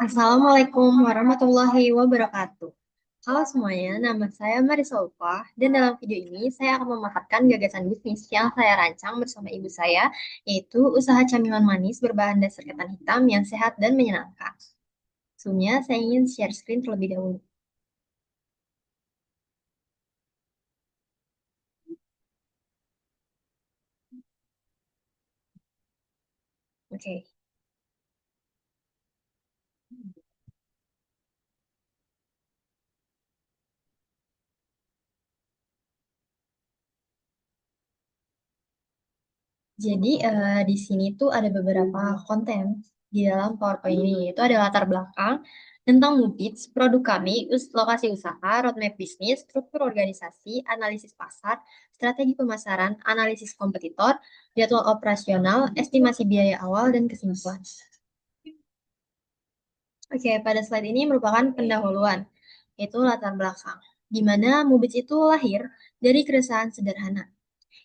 Assalamualaikum warahmatullahi wabarakatuh. Halo semuanya, nama saya Marisa Ulfah, dan dalam video ini saya akan memaparkan gagasan bisnis yang saya rancang bersama ibu saya, yaitu usaha camilan manis berbahan dasar ketan hitam yang sehat dan menyenangkan. Sebelumnya, saya ingin share screen terlebih dahulu. Oke. Jadi di sini tuh ada beberapa konten di dalam PowerPoint ini, yaitu ada latar belakang tentang Mubits, produk kami, lokasi usaha, roadmap bisnis, struktur organisasi, analisis pasar, strategi pemasaran, analisis kompetitor, jadwal operasional, estimasi biaya awal, dan kesimpulan. Oke, pada slide ini merupakan pendahuluan, yaitu latar belakang, di mana Mubits itu lahir dari keresahan sederhana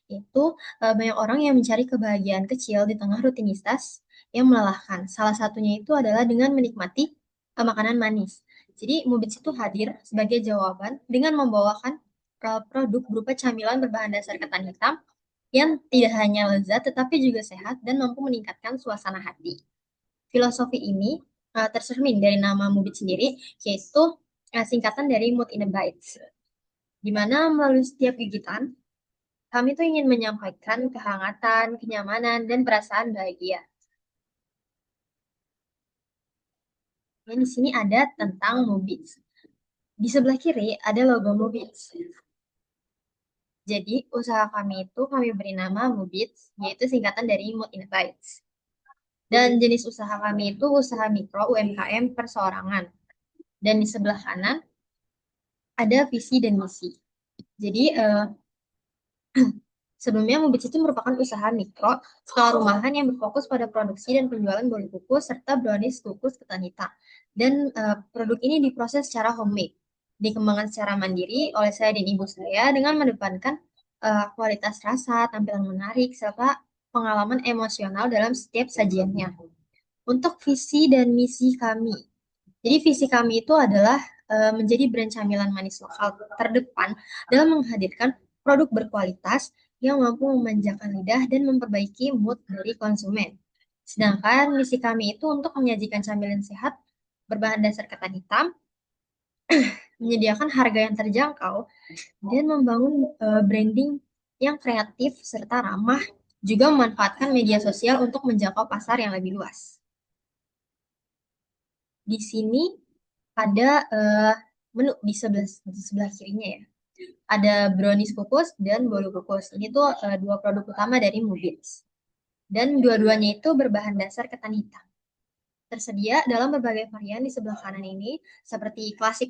itu banyak orang yang mencari kebahagiaan kecil di tengah rutinitas yang melelahkan. Salah satunya itu adalah dengan menikmati makanan manis. Jadi Mubits itu hadir sebagai jawaban dengan membawakan produk berupa camilan berbahan dasar ketan hitam yang tidak hanya lezat tetapi juga sehat dan mampu meningkatkan suasana hati. Filosofi ini tercermin dari nama Mubits sendiri, yaitu singkatan dari Mood in a Bite, di mana melalui setiap gigitan kami tuh ingin menyampaikan kehangatan, kenyamanan, dan perasaan bahagia. Dan di sini ada tentang Mubits. Di sebelah kiri ada logo Mubits. Jadi, usaha kami itu kami beri nama Mubits, yaitu singkatan dari Mood in Bites. Dan jenis usaha kami itu usaha mikro UMKM perseorangan. Dan di sebelah kanan ada visi dan misi. Jadi, sebelumnya, Mubits itu merupakan usaha mikro skala rumahan yang berfokus pada produksi dan penjualan bolu kukus serta brownies kukus ketan hitam. Dan produk ini diproses secara homemade, dikembangkan secara mandiri oleh saya dan ibu saya dengan mengedepankan kualitas rasa, tampilan menarik, serta pengalaman emosional dalam setiap sajiannya. Untuk visi dan misi kami, jadi visi kami itu adalah menjadi brand camilan manis lokal terdepan dalam menghadirkan produk berkualitas yang mampu memanjakan lidah dan memperbaiki mood dari konsumen. Sedangkan misi kami itu untuk menyajikan camilan sehat berbahan dasar ketan hitam, menyediakan harga yang terjangkau, dan membangun branding yang kreatif serta ramah, juga memanfaatkan media sosial untuk menjangkau pasar yang lebih luas. Di sini ada menu di sebelah kirinya ya. Ada brownies kukus dan bolu kukus. Ini tuh dua produk utama dari Mubits. Dan dua-duanya itu berbahan dasar ketan hitam. Tersedia dalam berbagai varian di sebelah kanan ini, seperti classic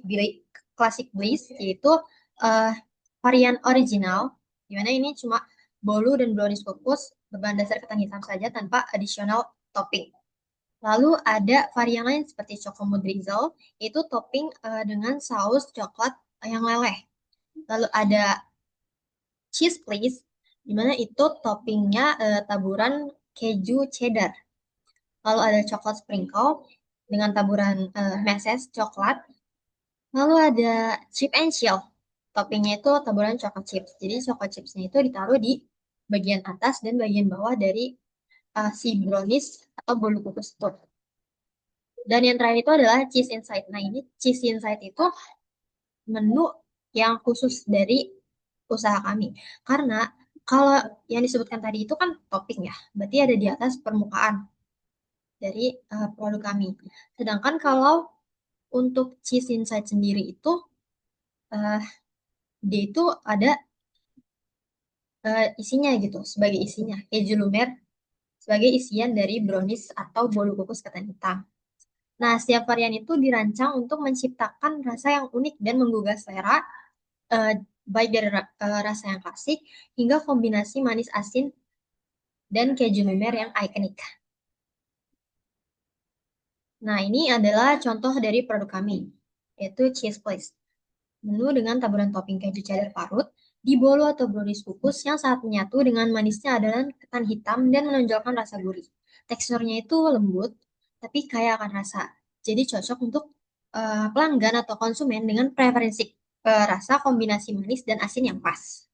bliss, yaitu uh, varian original, di mana ini cuma bolu dan brownies kukus berbahan dasar ketan hitam saja tanpa additional topping. Lalu ada varian lain seperti Choco Drizzle, itu topping dengan saus coklat yang leleh. Lalu ada Cheese Please, di mana itu toppingnya taburan keju cheddar. Lalu ada coklat sprinkle dengan taburan meses coklat. Lalu ada Chip and Chill, toppingnya itu taburan coklat chips. Jadi coklat chipsnya itu ditaruh di bagian atas dan bagian bawah dari si brownies atau bolu kukus itu. Dan yang terakhir itu adalah cheese inside. Nah, ini cheese inside itu menu yang khusus dari usaha kami. Karena kalau yang disebutkan tadi itu kan topping ya, berarti ada di atas permukaan dari produk kami. Sedangkan kalau untuk cheese inside sendiri itu, uh, dia itu ada isinya gitu, sebagai isinya. Keju lumer sebagai isian dari brownies atau bolu kukus ketan hitam. Nah, setiap varian itu dirancang untuk menciptakan rasa yang unik dan menggugah selera, eh, baik dari rasa yang klasik hingga kombinasi manis asin dan keju lumer yang ikonik. Nah, ini adalah contoh dari produk kami, yaitu Cheese Place. Menu dengan taburan topping keju cheddar parut Di bolu atau brownies kukus yang saat menyatu dengan manisnya adalah ketan hitam dan menonjolkan rasa gurih. Teksturnya itu lembut, tapi kaya akan rasa. Jadi cocok untuk pelanggan atau konsumen dengan preferensi rasa kombinasi manis dan asin yang pas.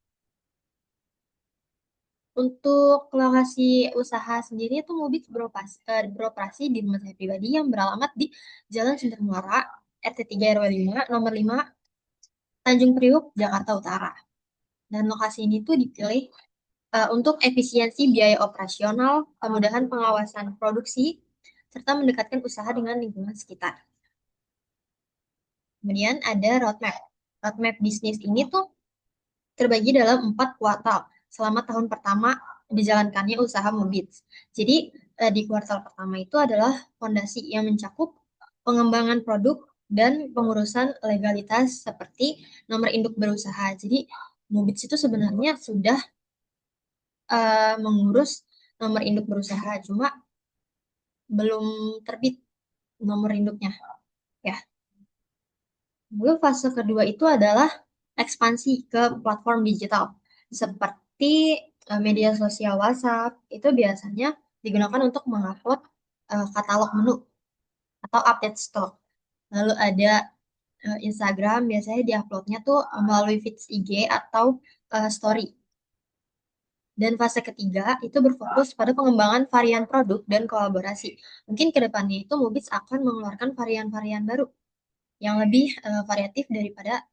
Untuk lokasi usaha sendiri itu Mubit beroperasi di rumah saya pribadi yang beralamat di Jalan Sumber Muara, RT 3 RW 5, nomor 5, Tanjung Priuk, Jakarta Utara. Dan lokasi ini tuh dipilih untuk efisiensi biaya operasional, kemudahan pengawasan produksi, serta mendekatkan usaha dengan lingkungan sekitar. Kemudian ada roadmap. Roadmap bisnis ini tuh terbagi dalam 4 kuartal selama tahun pertama dijalankannya usaha Mubits. Jadi di kuartal pertama itu adalah fondasi yang mencakup pengembangan produk dan pengurusan legalitas seperti nomor induk berusaha. Jadi Mubits itu sebenarnya sudah mengurus nomor induk berusaha, cuma belum terbit nomor induknya. Ya. Lalu fase kedua itu adalah ekspansi ke platform digital seperti media sosial WhatsApp itu biasanya digunakan untuk mengupload katalog menu atau update stok. Lalu ada Instagram biasanya diuploadnya tuh melalui feeds IG atau story. Dan fase ketiga itu berfokus pada pengembangan varian produk dan kolaborasi. Mungkin ke depannya itu Mubits akan mengeluarkan varian-varian baru yang lebih variatif daripada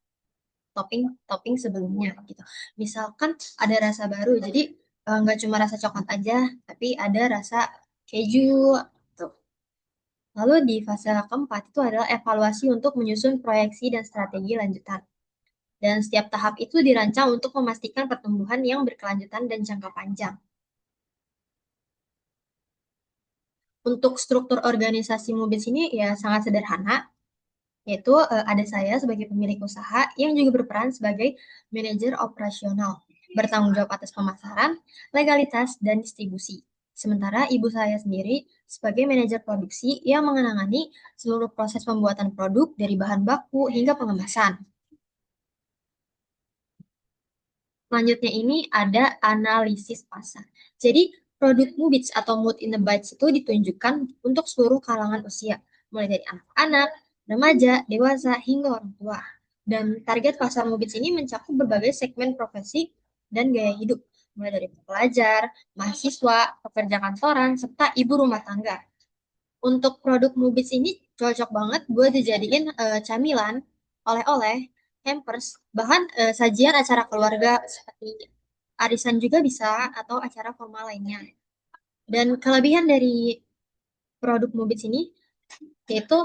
topping sebelumnya gitu. Misalkan ada rasa baru, jadi nggak cuma rasa coklat aja, tapi ada rasa keju. Tuh. Lalu di fase keempat itu adalah evaluasi untuk menyusun proyeksi dan strategi lanjutan. Dan setiap tahap itu dirancang untuk memastikan pertumbuhan yang berkelanjutan dan jangka panjang. Untuk struktur organisasi Mubits ini ya sangat sederhana, yaitu ada saya sebagai pemilik usaha yang juga berperan sebagai manajer operasional, bertanggung jawab atas pemasaran, legalitas, dan distribusi. Sementara ibu saya sendiri sebagai manajer produksi yang mengenangani seluruh proses pembuatan produk dari bahan baku hingga pengemasan. Selanjutnya ini ada analisis pasar. Jadi produk Mubits atau Mood in the Bites itu ditunjukkan untuk seluruh kalangan usia, mulai dari anak-anak, remaja, dewasa, hingga orang tua. Dan target pasar Mubits ini mencakup berbagai segmen profesi dan gaya hidup, mulai dari pelajar, mahasiswa, pekerja kantoran, serta ibu rumah tangga. Untuk produk Mubits ini cocok banget buat dijadiin camilan, oleh-oleh, hampers, bahkan sajian acara keluarga seperti arisan juga bisa atau acara formal lainnya. Dan kelebihan dari produk Mubits ini yaitu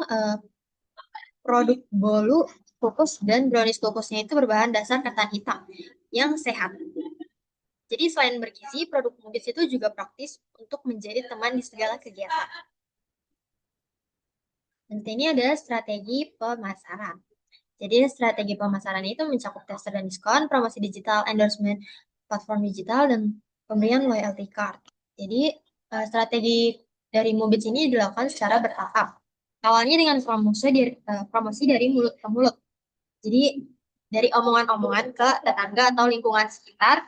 produk bolu kukus dan brownies kukusnya itu berbahan dasar ketan hitam yang sehat. Jadi selain bergizi, produk Mubits itu juga praktis untuk menjadi teman di segala kegiatan. Dan ini ada strategi pemasaran. Jadi strategi pemasaran itu mencakup tester dan diskon, promosi digital, endorsement, platform digital, dan pemberian loyalty card. Jadi strategi dari Mubits ini dilakukan secara bertahap. Awalnya dengan promosi dari mulut ke mulut. Jadi dari omongan-omongan ke tetangga atau lingkungan sekitar,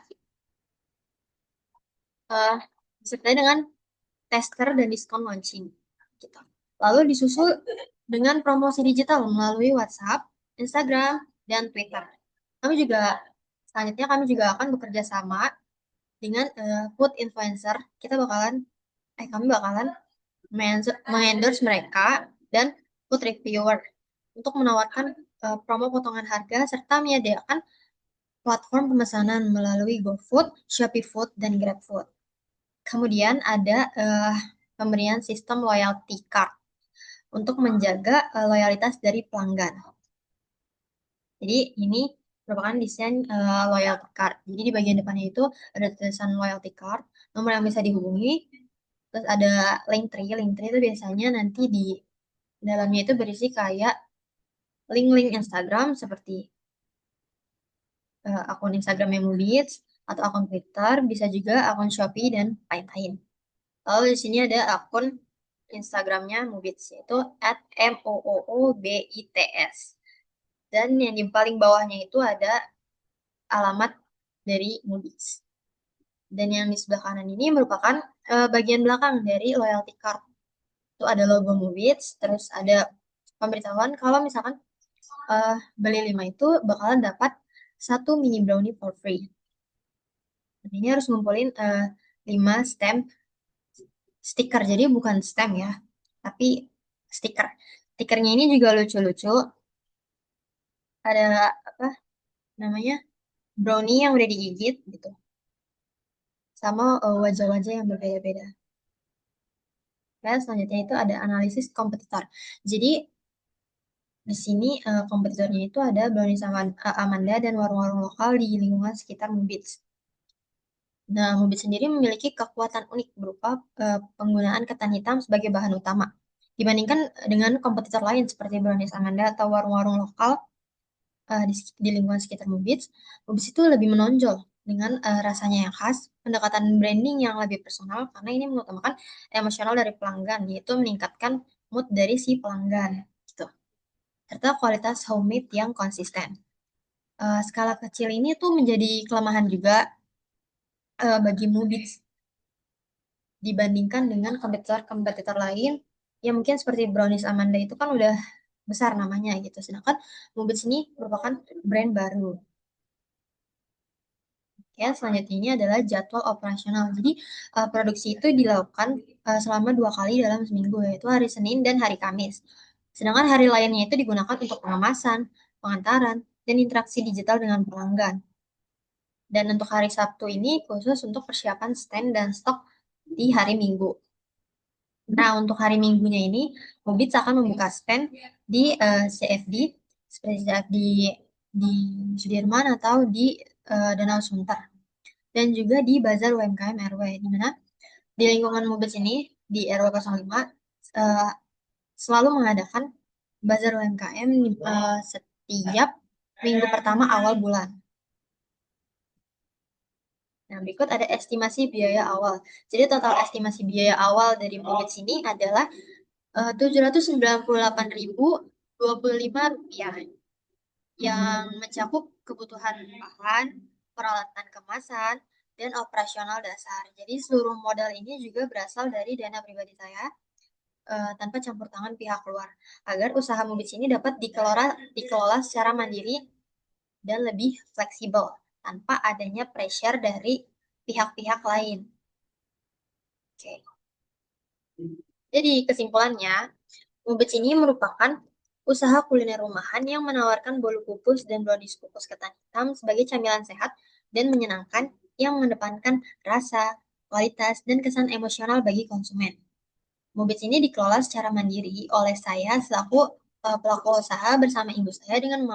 disertai dengan tester dan diskon launching. Gitu. Lalu disusul dengan promosi digital melalui WhatsApp, Instagram, dan Twitter. Selanjutnya kami juga akan bekerja sama dengan food influencer. Kami bakalan mengendorse mereka dan food reviewer untuk menawarkan promo potongan harga serta menyediakan platform pemesanan melalui GoFood, Shopee Food, dan GrabFood. Kemudian ada pemberian sistem loyalty card untuk menjaga loyalitas dari pelanggan. Jadi ini merupakan desain loyalty card. Jadi di bagian depannya itu ada tulisan loyalty card, nomor yang bisa dihubungi, terus ada link tree. Link tree itu biasanya nanti di dalamnya itu berisi kayak link-link Instagram seperti akun Instagram yang Mubits atau akun Twitter, bisa juga akun Shopee dan lain-lain. Lalu di sini ada akun Instagramnya Mubits, yaitu @mooobits. Dan yang di paling bawahnya itu ada alamat dari Moody's. Dan yang di sebelah kanan ini merupakan bagian belakang dari loyalty card. Itu ada logo Moody's, terus ada pemberitahuan kalau misalkan beli 5 itu bakalan dapat satu mini brownie for free. Dan ini harus ngumpulin 5 stamp stiker. Jadi bukan stamp ya, tapi stiker. Stikernya ini juga lucu-lucu. Ada apa namanya? Brownie yang udah digigit gitu. Sama wajah-wajah yang berbeda-beda. Dan selanjutnya itu ada analisis kompetitor. Jadi di sini kompetitornya itu ada Brownies Amanda dan warung-warung lokal di lingkungan sekitar Mubits. Nah, Mubits sendiri memiliki kekuatan unik berupa penggunaan ketan hitam sebagai bahan utama. Dibandingkan dengan kompetitor lain seperti Brownies Amanda atau warung-warung lokal di lingkungan sekitar Mubits, Mubits itu lebih menonjol dengan rasanya yang khas, pendekatan branding yang lebih personal karena ini mengutamakan emosional dari pelanggan, yaitu meningkatkan mood dari si pelanggan. Gitu. Serta kualitas homemade yang konsisten. Skala kecil ini tuh menjadi kelemahan juga bagi Mubits dibandingkan dengan kompetitor-kompetitor lain yang mungkin seperti Brownies Amanda itu kan udah besar namanya gitu. Sedangkan Mubits ini merupakan brand baru. Ya, selanjutnya ini adalah jadwal operasional. Jadi, produksi itu dilakukan selama 2 kali dalam seminggu, yaitu hari Senin dan hari Kamis. Sedangkan hari lainnya itu digunakan untuk pengemasan, pengantaran, dan interaksi digital dengan pelanggan. Dan untuk hari Sabtu ini khusus untuk persiapan stand dan stok di hari Minggu. Nah, untuk hari Minggunya ini, Mubits akan membuka stand di CFD, seperti CFD di Sudirman atau di Danau Sunter. Dan juga di Bazar UMKM RW, di mana di lingkungan Mubits ini, di RW 05, eh, selalu mengadakan Bazar UMKM setiap minggu pertama awal bulan. Nah, berikut ada estimasi biaya awal. Jadi total estimasi biaya awal dari Mubits ini adalah Rp798.025 yang mencakup kebutuhan bahan, peralatan kemasan, dan operasional dasar. Jadi seluruh modal ini juga berasal dari dana pribadi saya tanpa campur tangan pihak luar agar usaha Mubits ini dapat dikelola secara mandiri dan lebih fleksibel tanpa adanya pressure dari pihak-pihak lain. Oke. Jadi kesimpulannya, Mubits ini merupakan usaha kuliner rumahan yang menawarkan bolu kukus dan brownies kukus ketan hitam sebagai camilan sehat dan menyenangkan yang mengedepankan rasa, kualitas, dan kesan emosional bagi konsumen. Mubits ini dikelola secara mandiri oleh saya selaku pelaku usaha bersama ibu saya dengan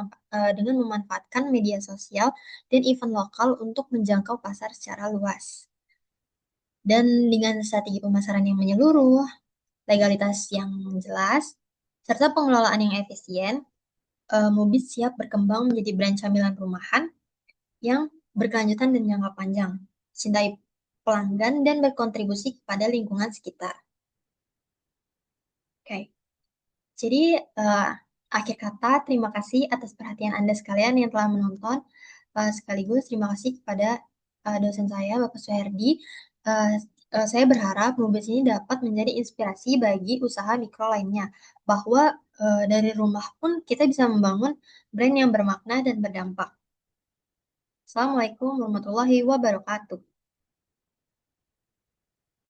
memanfaatkan media sosial dan event lokal untuk menjangkau pasar secara luas. Dan dengan strategi pemasaran yang menyeluruh, legalitas yang jelas, serta pengelolaan yang efisien, Mubits siap berkembang menjadi brand camilan rumahan yang berkelanjutan dan jangka panjang, cintai pelanggan dan berkontribusi kepada lingkungan sekitar. Oke, jadi akhir kata terima kasih atas perhatian Anda sekalian yang telah menonton. Sekaligus terima kasih kepada dosen saya, Bapak Suherdi. Uh, saya berharap Mubis ini dapat menjadi inspirasi bagi usaha mikro lainnya, bahwa dari rumah pun kita bisa membangun brand yang bermakna dan berdampak. Assalamualaikum warahmatullahi wabarakatuh.